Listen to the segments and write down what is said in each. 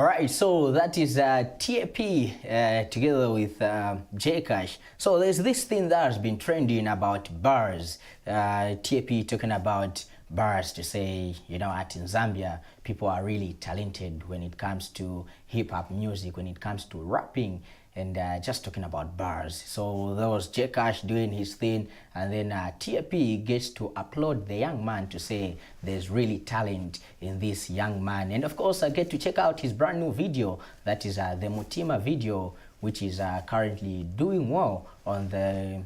All right, so that is TAP together with J Cash. So there's this thing that has been trending about bars. TAP talking about bars to say, you know, in Zambia, people are really talented when it comes to hip hop music, when it comes to rapping, and just talking about bars. So there was J Cash doing his thing, and then TAP gets to applaud the young man to say there's really talent in this young man. And of course, I get to check out his brand new video, that is the Mutima video, which is currently doing well on the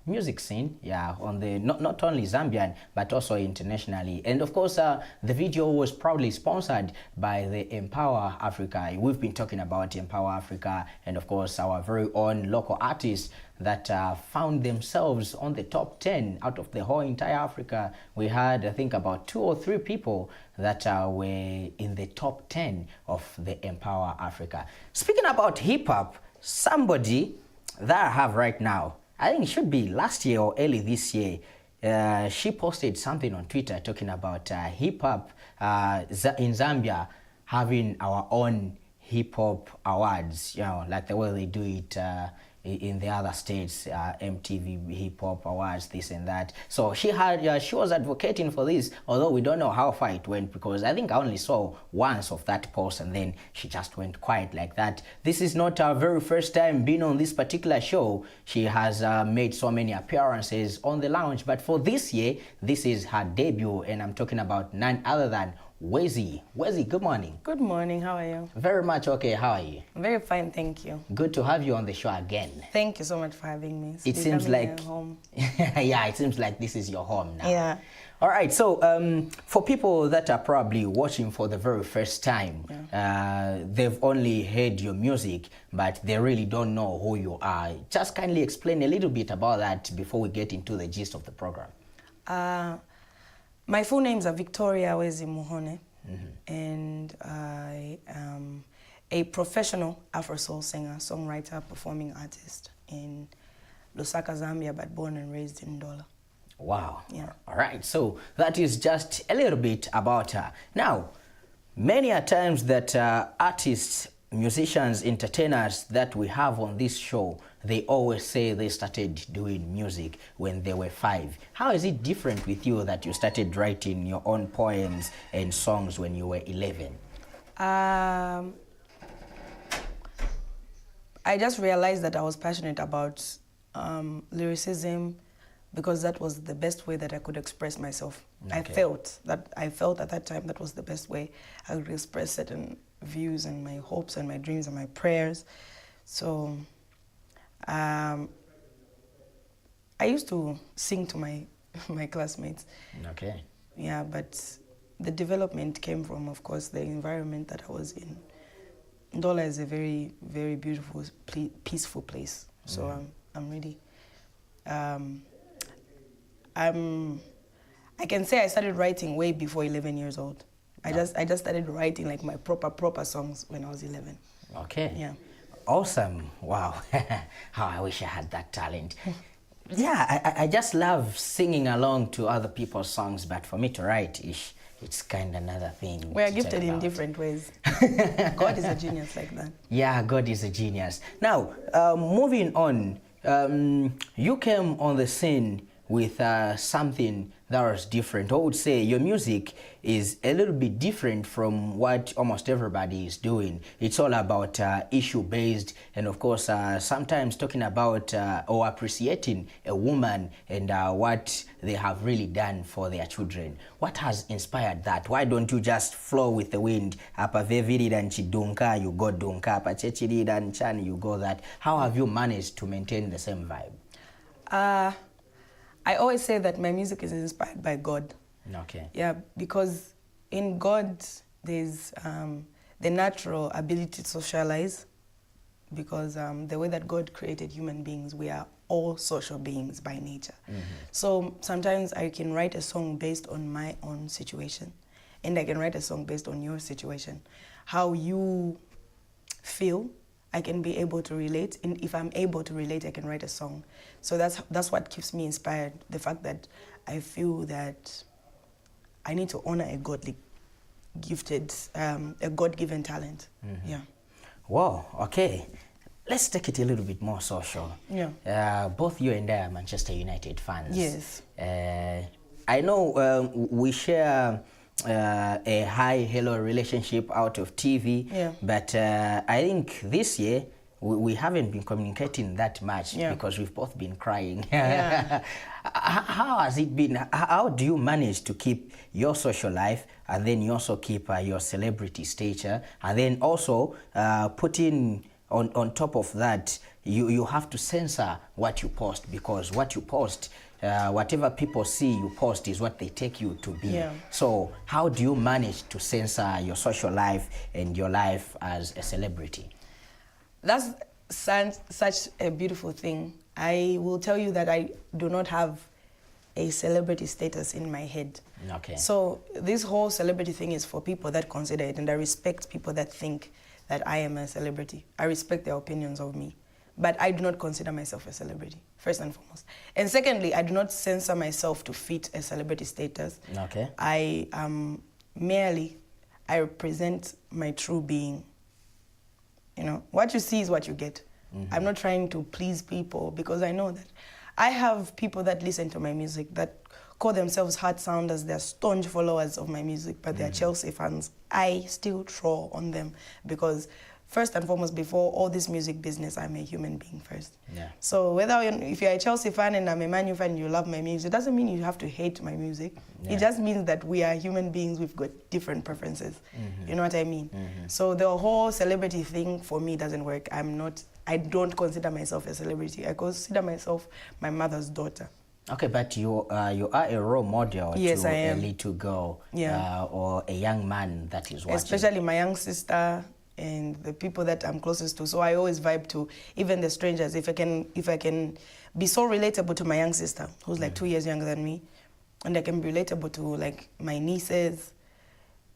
music scene, yeah, on the not only Zambian but also internationally. And of course, the video was proudly sponsored by the Empower Africa. We've been talking about Empower Africa, and of course our very own local artists that found themselves on the top 10 out of the whole entire Africa. We had, I think, about 2 or 3 people that were in the top 10 of the Empower Africa. Speaking about hip hop, somebody that I have right now, I think it should be last year or early this year, she posted something on Twitter talking about hip-hop in Zambia having our own hip-hop awards, you know, like the way they do it in the other states, MTV Hip Hop Awards, this and that. So she had, she was advocating for this, although we don't know how far it went, because I think I only saw once of that post and then she just went quiet like that. This is not our very first time being on this particular show. She has made so many appearances on the lounge, but for this year, this is her debut, and I'm talking about none other than Wezi. Wezi, good morning. Good morning, how are you? Very much okay, how are you? Very fine, thank you. Good to have you on the show again. Thank you so much for having me. It seems like home. Yeah, it seems like this is your home now. Yeah. All right, so for people that are probably watching for the very first time, they've only heard your music, but they really don't know who you are. Just kindly explain a little bit about that before we get into the gist of the program. My full names are Victoria Wezi Mhone, and I am a professional Afro-soul singer, songwriter, performing artist in Lusaka, Zambia, but born and raised in Ndola. Wow. Yeah. All right, so that is just a little bit about her. Now, many a times that artists, musicians, entertainers that we have on this show, they always say they started doing music when they were 5. How is it different with you that you started writing your own poems and songs when you were 11? I just realized that I was passionate about lyricism, because that was the best way that I could express myself. Okay. I felt at that time that was the best way I could express certain views and my hopes and my dreams and my prayers. So I used to sing to my classmates. Okay. Yeah, but the development came from, of course, the environment that I was in. Ndola is a very, very beautiful, peaceful place. So I'm really, I can say I started writing way before 11 years old. I just started writing like my proper songs when I was 11. Okay. Yeah. Awesome. Wow. How I wish I had that talent. Yeah, I just love singing along to other people's songs, but for me to write, it's kind of another thing. We are gifted in different ways. God is a genius like that. Yeah, God is a genius. Now, moving on, you came on the scene with something that was different. I would say your music is a little bit different from what almost everybody is doing. It's all about issue-based, and of course, sometimes talking about or appreciating a woman and what they have really done for their children. What has inspired that? Why don't you just flow with the wind? Apa veviri dan chidunka, you go dunka. Apa chechiri dan chan, you go that. How have you managed to maintain the same vibe? I always say that my music is inspired by God. Okay. Yeah, because in God, there's the natural ability to socialize, because the way that God created human beings, we are all social beings by nature. So sometimes I can write a song based on my own situation, and I can write a song based on your situation. How you feel, I can be able to relate, and if I'm able to relate, I can write a song. So that's what keeps me inspired, the fact that I feel that I need to honor a godly gifted, a God-given talent. Yeah. Wow, okay. Let's take it a little bit more social. Yeah. Both you and I are Manchester United fans. Yes. I know we share a high-hello relationship out of TV, Yeah. but I think this year we haven't been communicating that much because we've both been crying. Yeah. How has it been? How do you manage to keep your social life and then you also keep your celebrity stature and then also put in on top of that, you have to censor what you post because what you post, whatever people see you post is what they take you to be. Yeah. So how do you manage to censor your social life and your life as a celebrity? That's such a beautiful thing. I will tell you that I do not have a celebrity status in my head. Okay. So this whole celebrity thing is for people that consider it, and I respect people that think that I am a celebrity. I respect their opinions of me. But I do not consider myself a celebrity, first and foremost. And secondly, I do not censor myself to fit a celebrity status. Okay. I represent my true being. You know, what you see is what you get. I'm not trying to please people because I know that I have people that listen to my music that call themselves hard sounders. They're staunch followers of my music, but they're Chelsea fans. I still troll on them because first and foremost, before all this music business, I'm a human being first. Yeah. So if you're a Chelsea fan and I'm a Man U fan and you love my music, it doesn't mean you have to hate my music. Yeah. It just means that we are human beings, we've got different preferences. You know what I mean? So the whole celebrity thing for me doesn't work. I don't consider myself a celebrity. I consider myself my mother's daughter. Okay, but you are a role model Yes, to I am. a little girl Yeah. or a young man that is watching. Especially my young sister and the people that I'm closest to. So I always vibe to even the strangers. If I can be so relatable to my young sister, who's like 2 years younger than me, and I can be relatable to like my nieces,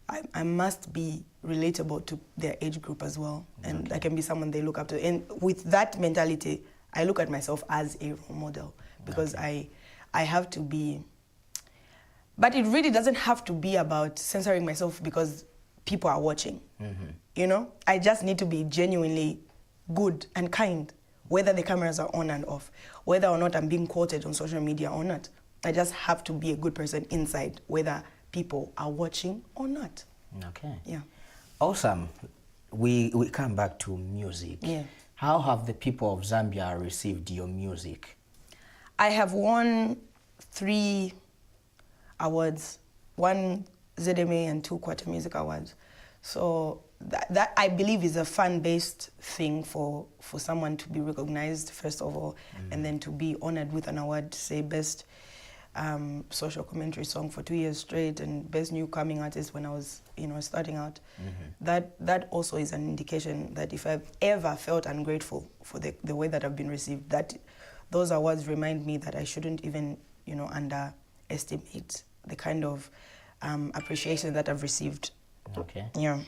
I must be relatable to their age group as well. And I can be someone they look up to. And with that mentality, I look at myself as a role model because I have to be. But it really doesn't have to be about censoring myself because people are watching. You know, I just need to be genuinely good and kind, whether the cameras are on and off, whether or not I'm being quoted on social media or not. I just have to be a good person inside, whether people are watching or not. Okay. Yeah. Awesome. We come back to music. Yeah. How have the people of Zambia received your music? I have won 3 awards, 1 ZMA and 2 Quarter Music Awards. So that I believe is a fan-based thing for someone to be recognized, first of all, and then to be honored with an award, say best social commentary song for 2 years straight and best new coming artist when I was, starting out. That also is an indication that if I've ever felt ungrateful for the way that I've been received, that those awards remind me that I shouldn't even, underestimate the kind of appreciation that I've received. Okay. Yeah.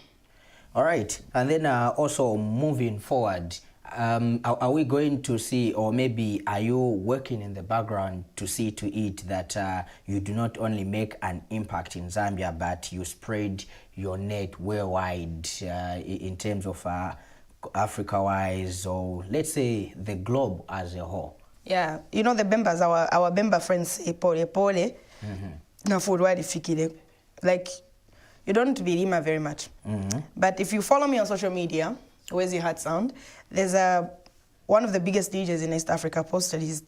All right. And then also moving forward, are we going to see, or maybe are you working in the background to see to it that you do not only make an impact in Zambia, but you spread your net worldwide in terms of Africa-wise, or let's say the globe as a whole? Yeah. The Bembas, our Bemba friends say, pole, pole, na forward fikile. Like, you don't be Rima very much. But if you follow me on social media, Wezi Sound, there's one of the biggest DJs in East Africa posted his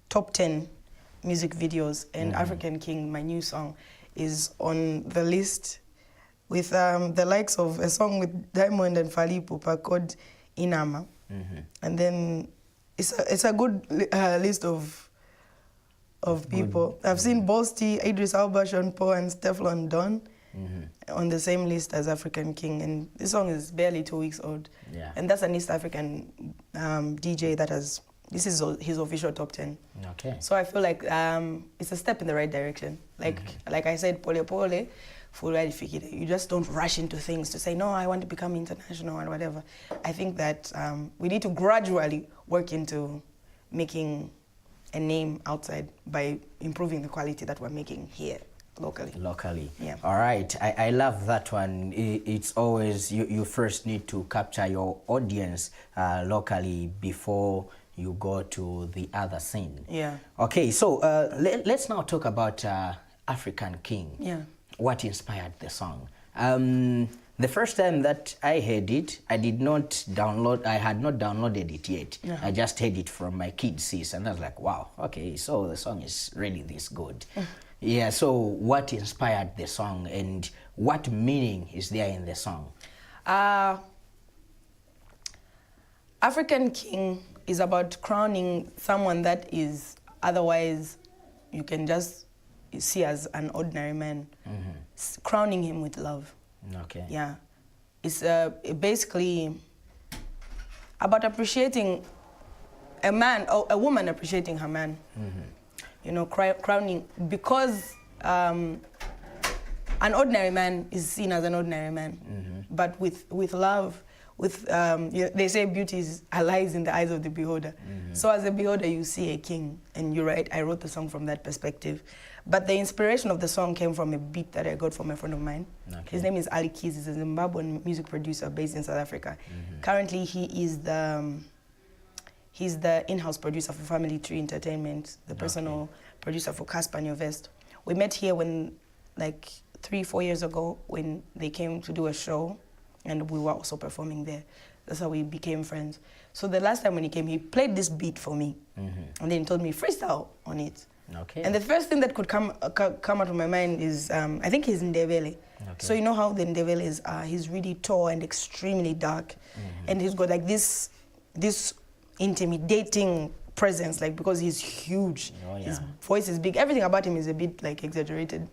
top 10 music videos, and African King, my new song, is on the list with the likes of a song with Diamond and Fally Ipupa called Inama. And then it's a good list of people. I've seen Bosti, Idris Elba, Sean Paul, and Stefflon Don on the same list as African King, and this song is barely 2 weeks old. Yeah. And that's an East African DJ that this is his official top 10. Okay. So I feel like it's a step in the right direction. Like I said, pole pole, full right fikire. You just don't rush into things to say, no, I want to become international and whatever. I think that we need to gradually work into making a name outside by improving the quality that we're making here. locally. Locally. Yeah. All right. I love that one. It's always, you first need to capture your audience locally before you go to the other scene. Yeah. Okay, so let's now talk about African King. Yeah. What inspired the song? The first time that I heard it, I had not downloaded it yet. Yeah. I just heard it from my kid sis, and I was like, wow, okay, so the song is really this good. Yeah, so what inspired the song and what meaning is there in the song? African King is about crowning someone that is otherwise you can just see as an ordinary man, crowning him with love. Okay. Yeah. It's basically about appreciating a man, or a woman appreciating her man. You know, crowning, because an ordinary man is seen as an ordinary man, but with love, they say beauty lies in the eyes of the beholder. So as a beholder, you see a king, and you're right, I wrote the song from that perspective. But the inspiration of the song came from a beat that I got from a friend of mine. Okay. His name is Ali Keys. He's a Zimbabwean music producer based in South Africa. Currently, he's the in-house producer for Family Tree Entertainment, the personal producer for Casper Nyovest. We met here when, like 3-4 years ago, when they came to do a show, and we were also performing there. That's how we became friends. So the last time when he came, he played this beat for me, and then he told me freestyle on it. Okay. And the first thing that could come out of my mind is, I think he's Ndebele. Okay. So you know how the Ndebele is, he's really tall and extremely dark, and he's got like this intimidating presence, like, because he's huge. Oh, yeah. His voice is big. Everything about him is a bit like exaggerated,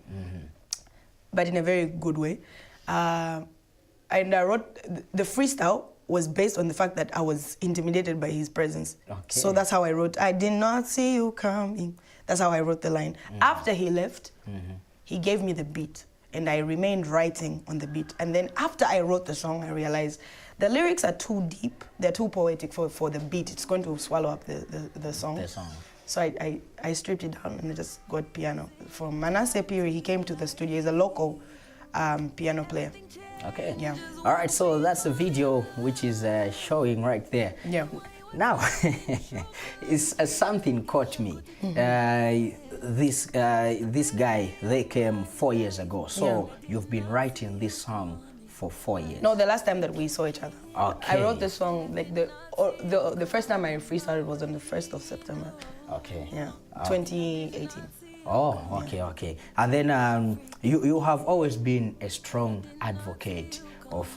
but in a very good way. And I wrote the freestyle was based on the fact that I was intimidated by his presence. Okay. So that's how I wrote, I did not see you coming. That's how I wrote the line. After he left, he gave me the beat, and I remained writing on the beat. And then after I wrote the song, I realized the lyrics are too deep, they're too poetic for the beat. It's going to swallow up the song. So I stripped it down and I just got piano. From Manasseh Piri, he came to the studio. He's a local piano player. Okay. Yeah. All right, so that's the video which is showing right there. Yeah. Now, something caught me. This guy, they came 4 years ago. So you've been writing this song for 4 years? No, the last time that we saw each other. Okay. I wrote the song, like the first time I freestyled was on the 1st of September. Okay. Yeah, 2018. Oh, okay, okay. And then you have always been a strong advocate of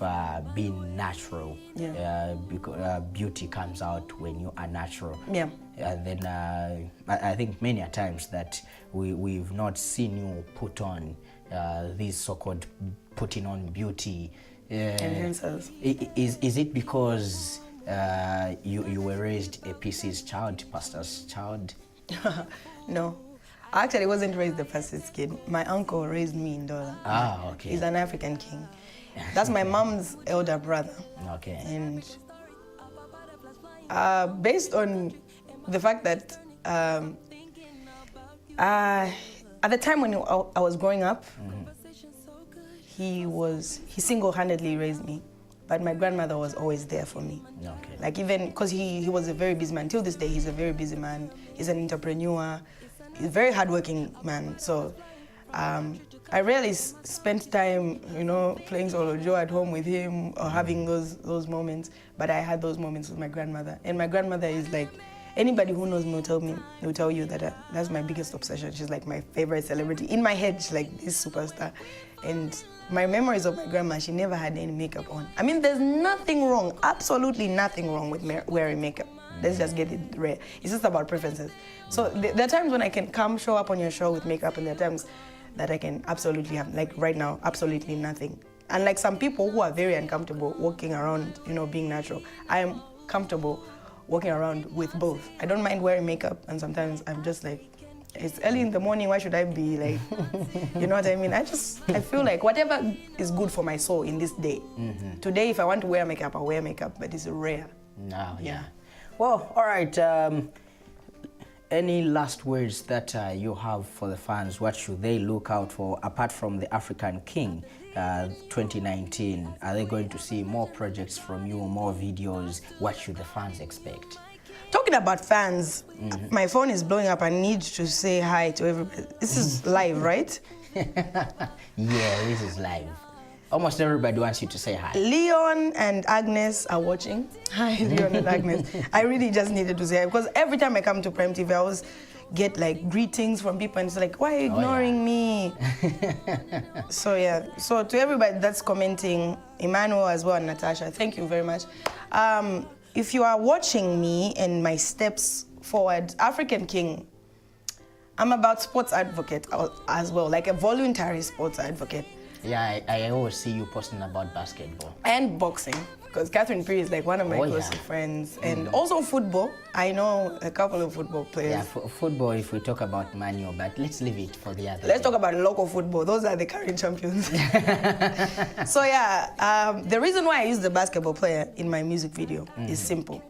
being natural. Yeah. Because beauty comes out when you are natural. Yeah. And then I think many a times that we've not seen you put on these so-called putting on beauty. Enhancers. Is it because you were raised a PC's child, pastor's child? No. I actually wasn't raised a pastor's kid. My uncle raised me in Ndola. Ah, okay. He's an African king. That's my mom's elder brother. Okay. And based on the fact that at the time when I was growing up, he single-handedly raised me, but my grandmother was always there for me. Okay. Like, even because he was a very busy man. Till this day, he's a very busy man. He's an entrepreneur. He's a very hardworking man. So I rarely spent time, playing solo Joe at home with him or having those moments. But I had those moments with my grandmother. And my grandmother is like, anybody who knows me will tell you that that's my biggest obsession. She's like my favorite celebrity. In my head, she's like this superstar. And my memories of my grandma, she never had any makeup on. I mean, there's nothing wrong, absolutely nothing wrong with wearing makeup. Let's just get it rare. It's just about preferences. So there are times when I can show up on your show with makeup, and there are times that I can absolutely have, like right now, absolutely nothing. And like some people who are very uncomfortable walking around, being natural, I am comfortable walking around with both. I don't mind wearing makeup, and sometimes I'm just like, it's early in the morning, why should I be like, you know what I mean? I feel like whatever is good for my soul in this day. Today, if I want to wear makeup, I'll wear makeup, but it's rare. No, yeah. Well, all right. any last words that you have for the fans? What should they look out for apart from the African King 2019? Are they going to see more projects from you, more videos? What should the fans expect? Talking about fans, my phone is blowing up. I need to say hi to everybody. This is live, right? Yeah, this is live. Almost everybody wants you to say hi. Leon and Agnes are watching. Hi, Leon and Agnes. I really just needed to say hi because every time I come to Prime TV, I always get like greetings from people and it's like, why are you ignoring me? So yeah, so to everybody that's commenting, Emmanuel as well and Natasha, thank you very much. If you are watching me and my steps forward, African King, I'm about sports advocate as well, like a voluntary sports advocate. Yeah, I always see you posting about basketball. And boxing, because Catherine Pree is like one of my close friends. And also football. I know a couple of football players. Yeah, football, if we talk about Manu, but let's leave it for the other. Let's talk about local football. Those are the current champions. So yeah, the reason why I use the basketball player in my music video is simple.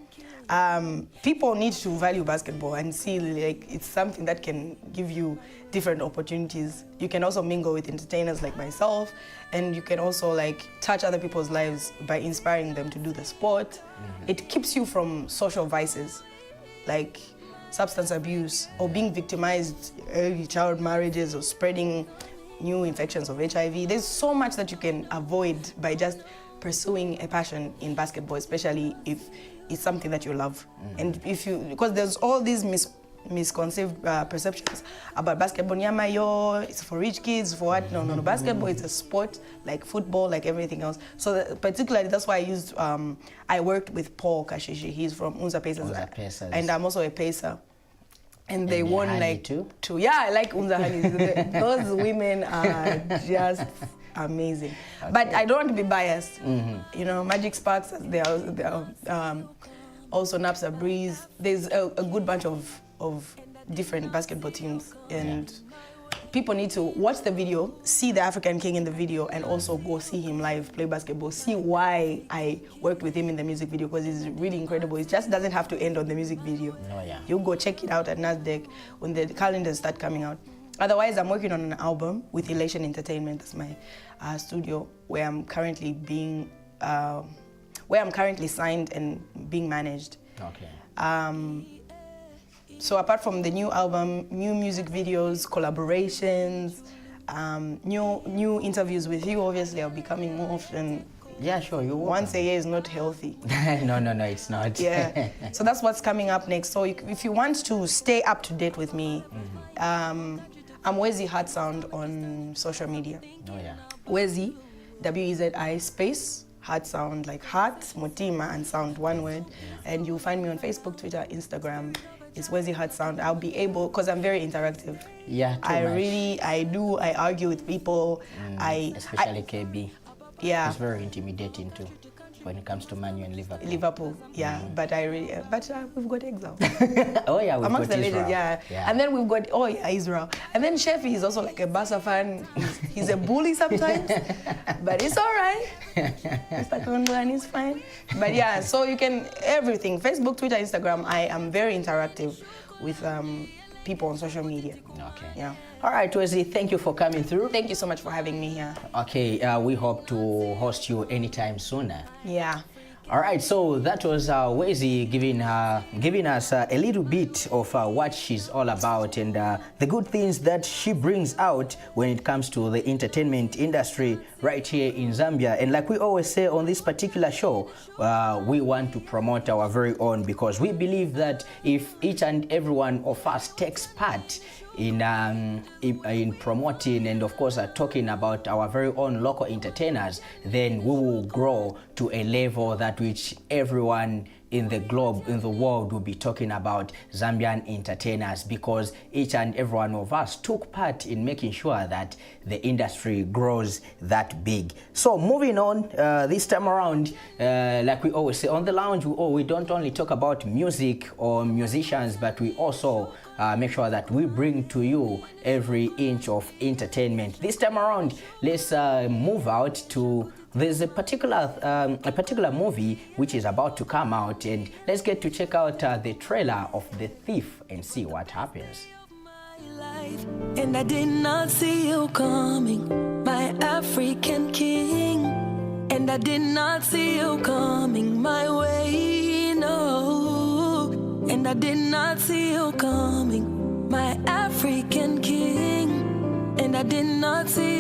People need to value basketball and see like it's something that can give you different opportunities. You can also mingle with entertainers like myself, and you can also like touch other people's lives by inspiring them to do the sport. It keeps you from social vices like substance abuse or being victimized, early child marriages or spreading new infections of HIV. There's so much that you can avoid by just pursuing a passion in basketball, especially if it's something that you love. And if you, because there's all these misconceived perceptions about basketball. Nyama it's for rich kids, for what? No. Basketball is a sport like football, like everything else. So particularly that's why I used, I worked with Paul Kashishi. He's from Unza Pacers. And I'm also a pacer. And they won like two. Yeah, I like Unza Honey. Those women are just amazing. Okay. But I don't want to be biased. You know, Magic Sparks, they are also Napsa Breeze. There's a good bunch of different basketball teams, and people need to watch the video, see the African King in the video, and also go see him live play basketball. See why I worked with him in the music video, because it's really incredible. It just doesn't have to end on the music video. You go check it out at NASDAQ when the calendars start coming out. Otherwise, I'm working on an album with Elation Entertainment. That's my studio where I'm currently being, where I'm currently signed and being managed. So apart from the new album, new music videos, collaborations, new interviews with you, obviously I'll be coming more often. Yeah, sure, you're welcome. Once a year is not healthy. No, it's not. Yeah, so that's what's coming up next. So if you want to stay up to date with me, I'm Wezi Heart Sound on social media. Wezi, W-E-Z-I space, Heart Sound, like heart, motima, and sound, one word. And you'll find me on Facebook, Twitter, Instagram. It's Wezi Heart Sound. I'll be able, because I'm very interactive. Yeah, I argue with people. Especially KB. Yeah. It's very intimidating too when it comes to Manu and Liverpool. Yeah. But we've got exile. We've amongst got the ladies, yeah. And then we've got Israel. And then Shefi is also like a Barca fan. He's a bully sometimes, but it's all right. Mr. Kondwan is fine. But yeah, so you can, everything, Facebook, Twitter, Instagram, I am very interactive with people on social media. Yeah. All right, Wezi, thank you for coming through. Thank you so much for having me here. Okay, we hope to host you anytime sooner. Yeah. All right, so that was Wezi giving us a little bit of what she's all about and the good things that she brings out when it comes to the entertainment industry right here in Zambia. And like we always say on this particular show, we want to promote our very own, because we believe that if each and every one of us takes part in promoting and of course talking about our very own local entertainers, then we will grow to a level that which everyone in the globe, in the world, will be talking about Zambian entertainers, because each and every one of us took part in making sure that the industry grows that big. So moving on, this time around, like we always say on the lounge, we don't only talk about music or musicians, but we also make sure that we bring to you every inch of entertainment. This time around, let's move out to there's a particular movie which is about to come out, and let's get to check out the trailer of The Thief and see what happens. And I did not see you coming, my African king. And I did not see you coming my way, no. And I did not see you coming, my African king. And I did not see